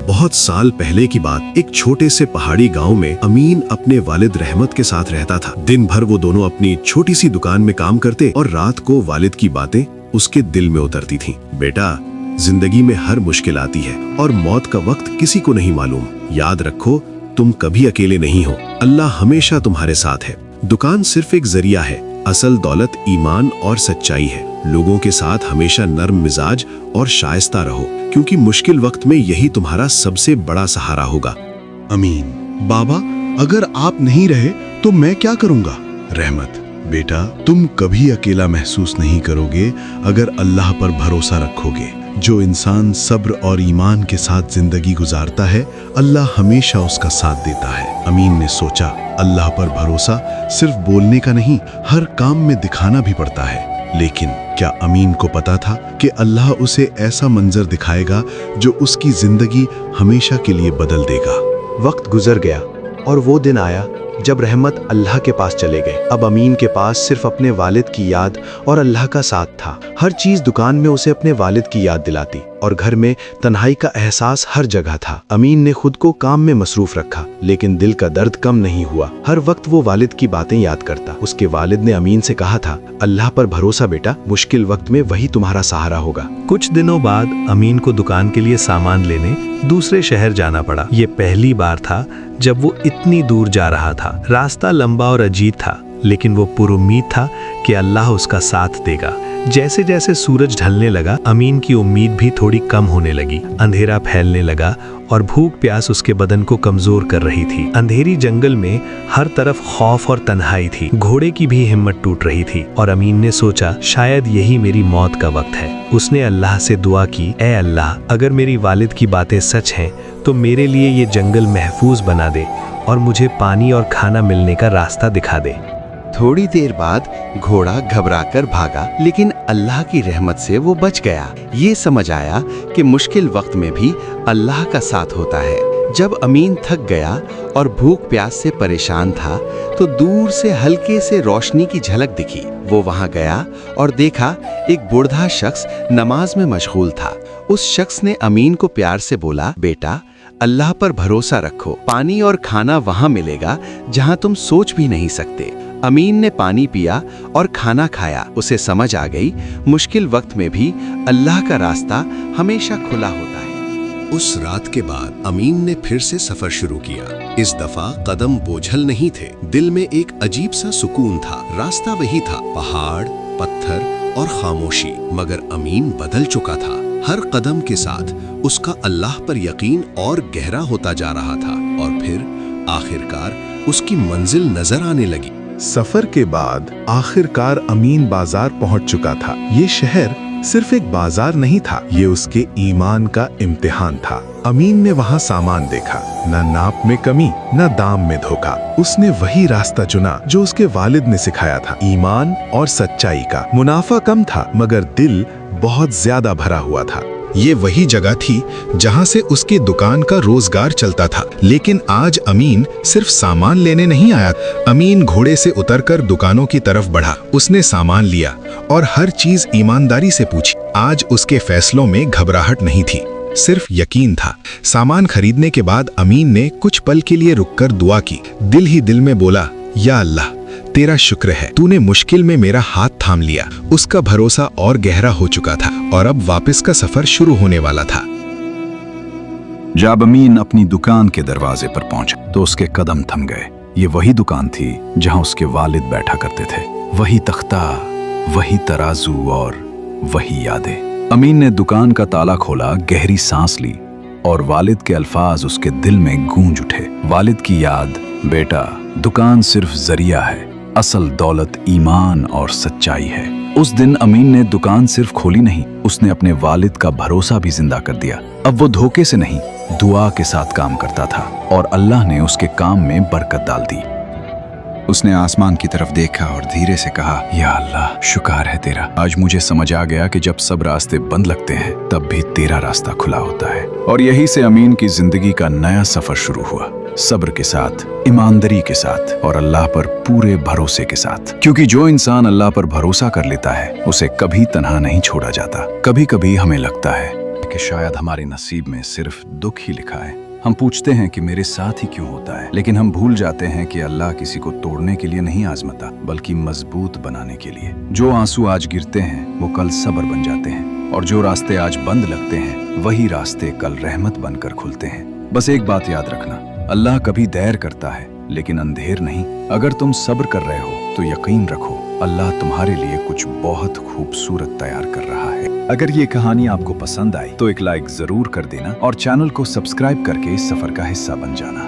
बहुत साल पहले की बात, एक छोटे से पहाड़ी गांव में अमीन अपने वालिद रहमत के साथ रहता था। दिन भर वो दोनों अपनी छोटी सी दुकान में काम करते और रात को वालिद की बातें उसके दिल में उतरती थीं। बेटा, जिंदगी में हर मुश्किल आती है और मौत का वक्त किसी को नहीं मालूम। याद रखो, तुम कभी अकेले नहीं हो, अल्लाह हमेशा तुम्हारे साथ है। दुकान सिर्फ एक जरिया है, असल दौलत ईमान और सच्चाई है। लोगों के साथ हमेशा नर्म मिजाज और शाइस्ता रहो, क्योंकि मुश्किल वक्त में यही तुम्हारा सबसे बड़ा सहारा होगा। अमीन, बाबा अगर आप नहीं रहे तो मैं क्या करूंगा? रहमत, बेटा तुम कभी अकेला महसूस नहीं करोगे अगर अल्लाह पर भरोसा रखोगे। जो इंसान सब्र और ईमान के साथ जिंदगी गुजारता है, अल्लाह हमेशा उसका साथ देता है। अमीन ने सोचा, अल्लाह पर भरोसा सिर्फ बोलने का नहीं, हर काम में दिखाना भी पड़ता है। लेकिन क्या अमीन को पता था कि अल्लाह उसे ऐसा मंजर दिखाएगा जो उसकी जिंदगी हमेशा के लिए बदल देगा। वक्त गुजर गया और वो दिन आया जब रहमत अल्लाह के पास चले गए। अब अमीन के पास सिर्फ अपने वालिद की याद और अल्लाह का साथ था। हर चीज दुकान में उसे अपने वालिद की याद दिलाती और घर में तन्हाई का एहसास हर जगह था। अमीन ने खुद को काम में मसरूफ रखा, लेकिन दिल का दर्द कम नहीं हुआ। हर वक्त वो वालिद की बातें याद करता। उसके वालिद ने अमीन से कहा था, अल्लाह पर भरोसा बेटा, मुश्किल वक्त में वही तुम्हारा सहारा होगा। कुछ दिनों बाद अमीन को दुकान के लिए सामान लेने दूसरे शहर जाना पड़ा। ये पहली बार था जब वो इतनी दूर जा रहा था। रास्ता लंबा और अजीब था, लेकिन वो पुरुम्मीद था कि अल्लाह उसका साथ देगा। जैसे जैसे सूरज ढलने लगा, अमीन की उम्मीद भी थोड़ी कम होने लगी। अंधेरा फैलने लगा और भूख प्यास उसके बदन को कमजोर कर रही थी। अंधेरी जंगल में हर तरफ खौफ और तन्हाई थी। घोड़े की भी हिम्मत टूट रही थी और अमीन ने सोचा, शायद यही मेरी मौत का वक्त है। उसने अल्लाह से दुआ की, ऐ अल्लाह, अगर मेरी वालिद की बातें सच हैं तो मेरे लिए ये जंगल महफूज बना दे और मुझे पानी और खाना मिलने का रास्ता दिखा दे। थोड़ी देर बाद घोड़ा घबराकर भागा, लेकिन अल्लाह की रहमत से वो बच गया। ये समझ आया कि मुश्किल वक्त में भी अल्लाह का साथ होता है। जब अमीन थक गया और भूख प्यास से परेशान था, तो दूर से हल्के से रोशनी की झलक दिखी। वो वहां गया और देखा एक बूढ़ा शख्स नमाज में मशगूल था। उस शख्स ने अमीन को प्यार से बोला, बेटा अल्लाह पर भरोसा रखो, पानी और खाना वहां मिलेगा जहां तुम सोच भी नहीं सकते। अमीन ने पानी पिया और खाना खाया। उसे समझ आ गई, मुश्किल वक्त में भी अल्लाह का रास्ता हमेशा खुला होता है। उस रात के बाद अमीन ने फिर से सफर शुरू किया। इस दफा कदम बोझल नहीं थे, दिल में एक अजीब सा सुकून था। रास्ता वही था, पहाड़, पत्थर और खामोशी, मगर अमीन बदल चुका था। हर कदम के साथ उसका अल्लाह पर यकीन और गहरा होता जा रहा था और फिर आखिरकार उसकी मंजिल नजर आने लगी। सफर के बाद आखिरकार अमीन बाजार पहुंच चुका था। ये शहर सिर्फ एक बाजार नहीं था, ये उसके ईमान का इम्तिहान था। अमीन ने वहां सामान देखा, न नाप में कमी न दाम में धोखा। उसने वही रास्ता चुना जो उसके वालिद ने सिखाया था, ईमान और सच्चाई का। मुनाफा कम था, मगर दिल बहुत ज्यादा भरा हुआ था। ये वही जगह थी जहां से उसकी दुकान का रोजगार चलता था। लेकिन आज अमीन सिर्फ सामान लेने नहीं आया। अमीन घोड़े से उतरकर दुकानों की तरफ बढ़ा। उसने सामान लिया और हर चीज ईमानदारी से पूछी। आज उसके फैसलों में घबराहट नहीं थी, सिर्फ यकीन था। सामान खरीदने के बाद अमीन ने कुछ पल के लिए रुककर दुआ की। दिल ही दिल में बोला, या अल्लाह, तेरा शुक्र है, तूने मुश्किल में मेरा हाथ थाम लिया। उसका भरोसा और गहरा हो चुका था और अब वापस का सफर शुरू होने वाला था। जब अमीन अपनी दुकान के दरवाजे पर पहुंचा तो उसके कदम थम गए। ये वही दुकान थी जहां उसके वालिद बैठा करते थे। वही तख्ता, वही तराजू और वही यादें। अमीन ने दुकान का ताला खोला, गहरी सांस ली और वालिद के अल्फाज उसके दिल में गूंज उठे। वालिद की याद, बेटा दुकान सिर्फ जरिया है, असल दौलत ईमान और सच्चाई है। उस दिन अमीन ने दुकान सिर्फ खोली नहीं, उसने अपने वालिद का भरोसा भी जिंदा कर दिया। अब वो धोखे से नहीं, दुआ के साथ काम करता था और अल्लाह ने उसके काम में बरकत डाल दी। उसने आसमान की तरफ देखा और धीरे से कहा, या अल्लाह, शुक्र है तेरा। आज मुझे समझ आ गया कि जब सब रास्ते बंद लगते हैं तब भी तेरा रास्ता खुला होता है। और यही से अमीन की जिंदगी का नया सफर शुरू हुआ, सब्र के साथ, ईमानदारी के साथ और अल्लाह पर पूरे भरोसे के साथ। क्योंकि जो इंसान अल्लाह पर भरोसा कर लेता है उसे कभी तन्हा नहीं छोड़ा जाता। कभी कभी हमें लगता है कि शायद हमारे नसीब में सिर्फ दुख ही लिखा है। हम पूछते हैं कि मेरे साथ ही क्यों होता है, लेकिन हम भूल जाते हैं कि अल्लाह किसी को तोड़ने के लिए नहीं आजमाता, बल्कि मजबूत बनाने के लिए। जो आंसू आज गिरते हैं वो कल सब्र बन जाते हैं, और जो रास्ते आज बंद लगते हैं वही रास्ते कल रहमत बनकर खुलते हैं। बस एक बात याद रखना, अल्लाह कभी देर करता है लेकिन अंधेर नहीं। अगर तुम सब्र कर रहे हो तो यकीन रखो अल्लाह तुम्हारे लिए कुछ बहुत खूबसूरत तैयार कर रहा है। अगर ये कहानी आपको पसंद आई तो एक लाइक जरूर कर देना और चैनल को सब्सक्राइब करके इस सफर का हिस्सा बन जाना।